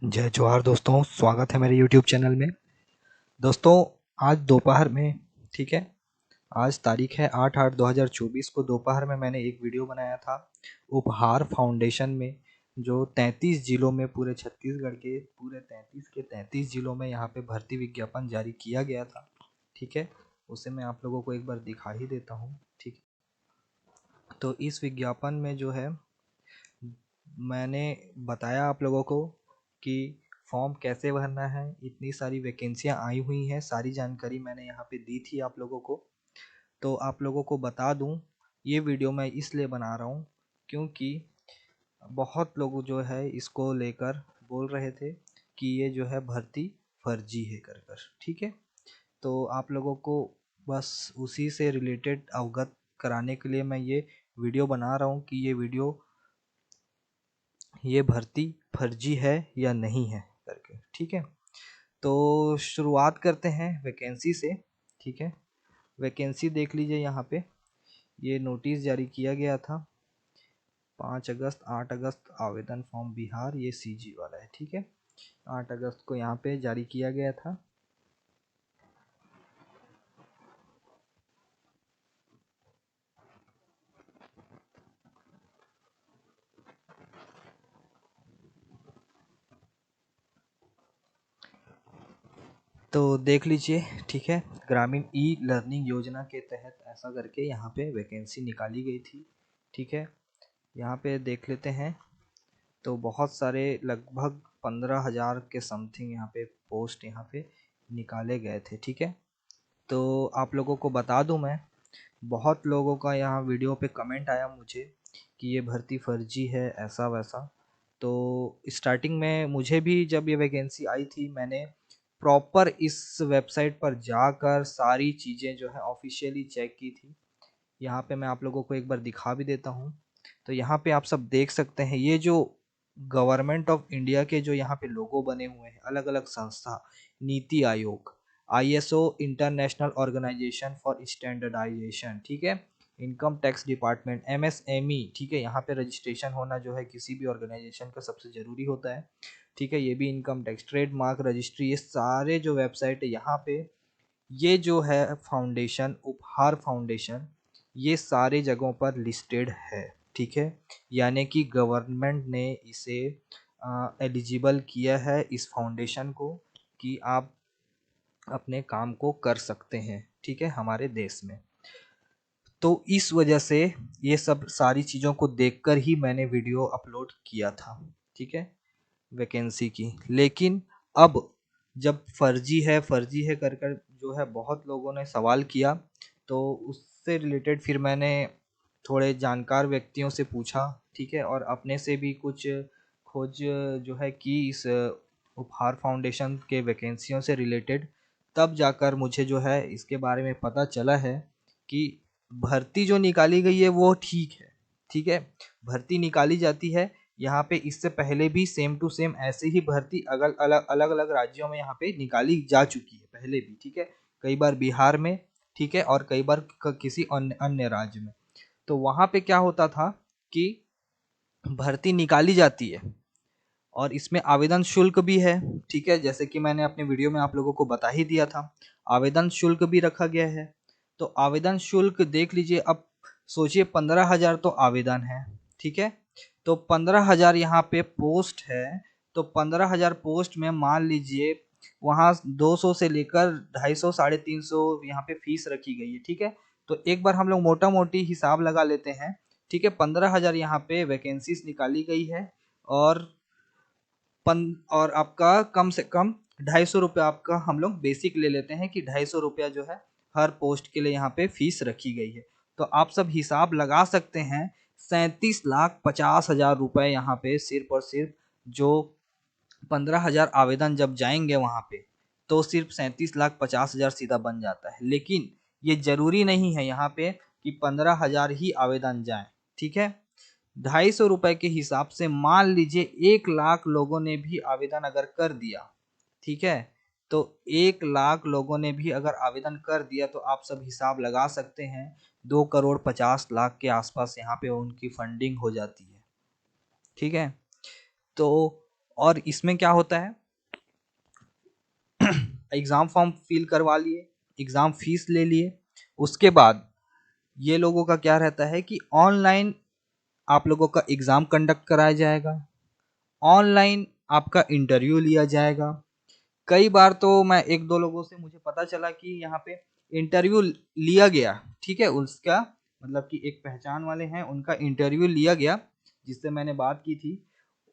जय जवाहर दोस्तों, स्वागत है मेरे YouTube चैनल में। दोस्तों, आज दोपहर में, ठीक है, आज तारीख है 8/8/2024 को दोपहर में मैंने एक वीडियो बनाया था उपहार फाउंडेशन में, जो 33 जिलों में, पूरे छत्तीसगढ़ के पूरे 33 के 33 जिलों में यहाँ पे भर्ती विज्ञापन जारी किया गया था। ठीक है, उसे मैं आप लोगों को एक बार दिखा ही देता हूँ। ठीक, तो इस विज्ञापन में जो है मैंने बताया आप लोगों को कि फॉर्म कैसे भरना है। इतनी सारी वैकेंसियां आई हुई हैं, सारी जानकारी मैंने यहाँ पे दी थी आप लोगों को। तो आप लोगों को बता दूं, ये वीडियो मैं इसलिए बना रहा हूँ क्योंकि बहुत लोग जो है इसको लेकर बोल रहे थे कि ये जो है भर्ती फर्जी है कर कर। ठीक है, तो आप लोगों को बस उसी से रिलेटेड अवगत कराने के लिए मैं ये वीडियो बना रहा हूँ कि ये भर्ती फर्जी है या नहीं है करके। ठीक है, तो शुरुआत करते हैं वैकेंसी से। ठीक है, वैकेंसी देख लीजिए यहाँ पे। ये नोटिस जारी किया गया था 5 अगस्त 8 अगस्त, आवेदन फॉर्म बिहार, ये सीजी वाला है। ठीक है, 8 अगस्त को यहाँ पे जारी किया गया था। तो देख लीजिए। ठीक है, ग्रामीण ई लर्निंग योजना के तहत ऐसा करके यहाँ पे वैकेंसी निकाली गई थी। ठीक है, यहाँ पे देख लेते हैं। तो बहुत सारे, लगभग 15,000 के समथिंग यहाँ पे पोस्ट यहाँ पे निकाले गए थे। ठीक है, तो आप लोगों को बता दूं मैं, बहुत लोगों का यहाँ वीडियो पे कमेंट आया मुझे कि ये भर्ती फर्जी है, ऐसा वैसा। तो स्टार्टिंग में मुझे भी जब ये वैकेंसी आई थी, मैंने प्रॉपर इस वेबसाइट पर जाकर सारी चीज़ें जो है ऑफिशियली चेक की थी। यहाँ पे मैं आप लोगों को एक बार दिखा भी देता हूँ। तो यहाँ पे आप सब देख सकते हैं, ये जो गवर्नमेंट ऑफ इंडिया के जो यहाँ पे लोगो बने हुए हैं, अलग अलग संस्था, NITI Aayog, ISO, international organisation for standardisation, ठीक है, इनकम टैक्स डिपार्टमेंट, एमएसएमई, ठीक है, यहाँ पे रजिस्ट्रेशन होना जो है किसी भी ऑर्गेनाइजेशन का सबसे ज़रूरी होता है। ठीक है, ये भी इनकम टैक्स, ट्रेडमार्क रजिस्ट्री, ये सारे जो वेबसाइट है यहाँ पे, ये जो है फाउंडेशन, उपहार फाउंडेशन, ये सारे जगहों पर लिस्टेड है। ठीक है, यानी कि गवर्नमेंट ने इसे एलिजिबल किया है, इस फाउंडेशन को, कि आप अपने काम को कर सकते हैं। ठीक है, हमारे देश में। तो इस वजह से ये सब सारी चीज़ों को देखकर ही मैंने वीडियो अपलोड किया था। ठीक है, वैकेंसी की। लेकिन अब जब फर्जी है कर कर जो है बहुत लोगों ने सवाल किया, तो उससे रिलेटेड फिर मैंने थोड़े जानकार व्यक्तियों से पूछा। ठीक है, और अपने से भी कुछ खोज जो है की इस उपहार फाउंडेशन के वैकेंसियों से रिलेटेड। तब जाकर मुझे जो है इसके बारे में पता चला है कि भर्ती जो निकाली गई है वो ठीक है। ठीक है, भर्ती निकाली जाती है यहाँ पे। इससे पहले भी सेम टू सेम ऐसे ही भर्ती अलग अलग राज्यों में यहाँ पे निकाली जा चुकी है पहले भी। ठीक है, कई बार बिहार में, ठीक है, और कई बार किसी अन्य अन्य राज्य में। तो वहाँ पे क्या होता था कि भर्ती निकाली जाती है और इसमें आवेदन शुल्क भी है। ठीक है, जैसे कि मैंने अपने वीडियो में आप लोगों को बता ही दिया था, आवेदन शुल्क भी रखा गया है। तो आवेदन शुल्क देख लीजिए। अब सोचिए, 15,000 तो आवेदन है। ठीक है, तो 15,000 यहाँ पे पोस्ट है। तो 15,000 पोस्ट में मान लीजिए वहाँ 200 से लेकर 250, 350 यहाँ पे फीस रखी गई है। ठीक है, तो एक बार हम लोग मोटा मोटी हिसाब लगा लेते हैं। ठीक है, 15,000 यहाँ पे वैकेंसीज निकाली गई है, और और आपका कम से कम 250 रुपये आपका हम लोग बेसिक ले लेते हैं कि 250 रुपया जो है हर पोस्ट के लिए यहाँ पे फीस रखी गई है। तो आप सब हिसाब लगा सकते हैं, 37,50,000 रुपए यहाँ पे सिर्फ और सिर्फ जो 15,000 आवेदन जब जाएंगे वहाँ पे, तो सिर्फ 37,50,000 सीधा बन जाता है। लेकिन ये जरूरी नहीं है यहाँ पे कि 15,000 ही आवेदन जाए। ठीक है, 250 रुपए के हिसाब से मान लीजिए 1 लाख लोगों ने भी आवेदन अगर कर दिया। ठीक है, तो 1 लाख लोगों ने भी अगर आवेदन कर दिया, तो आप सब हिसाब लगा सकते हैं 2,50,00,000 के आसपास यहाँ पे उनकी फंडिंग हो जाती है। ठीक है, तो और इसमें क्या होता है, एग्ज़ाम फॉर्म फिल करवा लिए, एग्ज़ाम फीस ले लिए, उसके बाद ये लोगों का क्या रहता है कि ऑनलाइन आप लोगों का एग्ज़ाम कंडक्ट कराया जाएगा, ऑनलाइन आपका इंटरव्यू लिया जाएगा। कई बार तो मैं एक दो लोगों से मुझे पता चला कि यहाँ पे इंटरव्यू लिया गया, ठीक है, उसका मतलब कि एक पहचान वाले हैं, उनका इंटरव्यू लिया गया, जिससे मैंने बात की थी,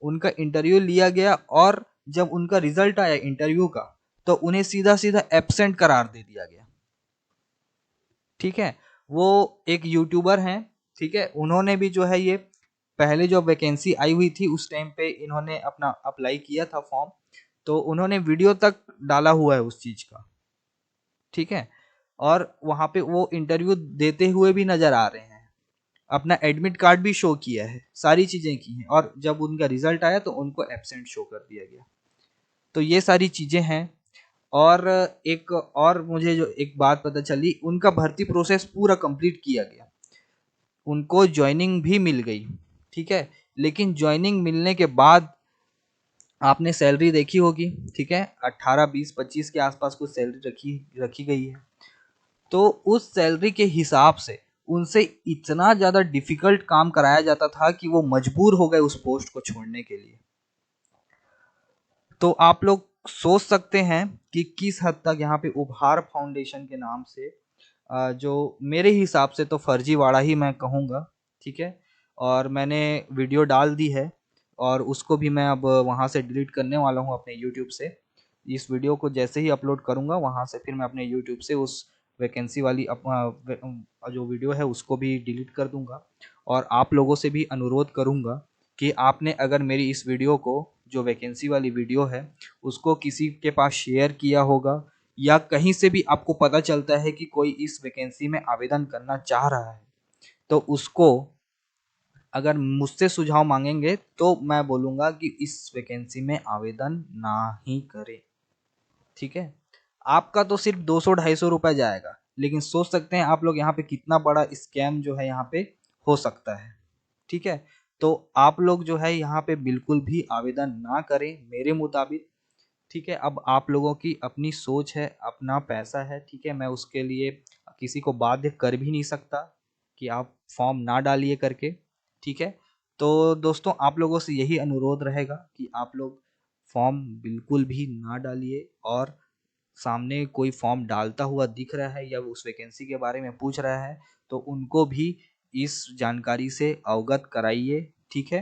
उनका इंटरव्यू लिया गया, और जब उनका रिजल्ट आया इंटरव्यू का, तो उन्हें सीधा सीधा एब्सेंट करार दे दिया गया। ठीक है, वो एक यूट्यूबर हैं, ठीक है, उन्होंने भी जो है ये पहले जो वैकेंसी आई हुई थी उस टाइम पे इन्होंने अपना अप्लाई किया था फॉर्म, तो उन्होंने वीडियो तक डाला हुआ है उस चीज का, ठीक है, और वहां पे वो इंटरव्यू देते हुए भी नजर आ रहे हैं, अपना एडमिट कार्ड भी शो किया है, सारी चीजें की हैं, और जब उनका रिजल्ट आया तो उनको एब्सेंट शो कर दिया गया। तो ये सारी चीजें हैं। और एक और मुझे जो एक बात पता चली, उनका भर्ती प्रोसेस पूरा कंप्लीट किया गया, उनको ज्वाइनिंग भी मिल गई, ठीक है, लेकिन ज्वाइनिंग मिलने के बाद आपने सैलरी देखी होगी, ठीक है, 18 20 25 के आसपास कुछ सैलरी रखी रखी गई है। तो उस सैलरी के हिसाब से उनसे इतना ज़्यादा डिफिकल्ट काम कराया जाता था कि वो मजबूर हो गए उस पोस्ट को छोड़ने के लिए। तो आप लोग सोच सकते हैं कि किस हद तक यहाँ पे उपहार फाउंडेशन के नाम से जो मेरे हिसाब से तो फर्जीवाड़ा ही मैं कहूँगा, ठीक है, और मैंने वीडियो डाल दी है, और उसको भी मैं अब वहाँ से डिलीट करने वाला हूँ अपने यूट्यूब से। इस वीडियो को जैसे ही अपलोड करूँगा वहाँ से फिर मैं अपने यूट्यूब से उस वैकेंसी वाली जो वीडियो है उसको भी डिलीट कर दूँगा। और आप लोगों से भी अनुरोध करूँगा कि आपने अगर मेरी इस वीडियो को, जो वैकेंसी वाली वीडियो है, उसको किसी के पास शेयर किया होगा, या कहीं से भी आपको पता चलता है कि कोई इस वैकेंसी में आवेदन करना चाह रहा है, तो उसको अगर मुझसे सुझाव मांगेंगे तो मैं बोलूँगा कि इस वैकेंसी में आवेदन ना ही करें, ठीक है। आपका तो सिर्फ 200-250 रुपये जाएगा, लेकिन सोच सकते हैं आप लोग यहाँ पे कितना बड़ा स्कैम जो है यहाँ पे हो सकता है, ठीक है। तो आप लोग जो है यहाँ पे बिल्कुल भी आवेदन ना करें मेरे मुताबिक, ठीक है। अब आप लोगों की अपनी सोच है, अपना पैसा है, ठीक है, मैं उसके लिए किसी को बाध्य कर भी नहीं सकता कि आप फॉर्म ना डालिए करके, ठीक है। तो दोस्तों आप लोगों से यही अनुरोध रहेगा कि आप लोग फॉर्म बिल्कुल भी ना डालिए, और सामने कोई फॉर्म डालता हुआ दिख रहा है या उस वैकेंसी के बारे में पूछ रहा है तो उनको भी इस जानकारी से अवगत कराइए, ठीक है।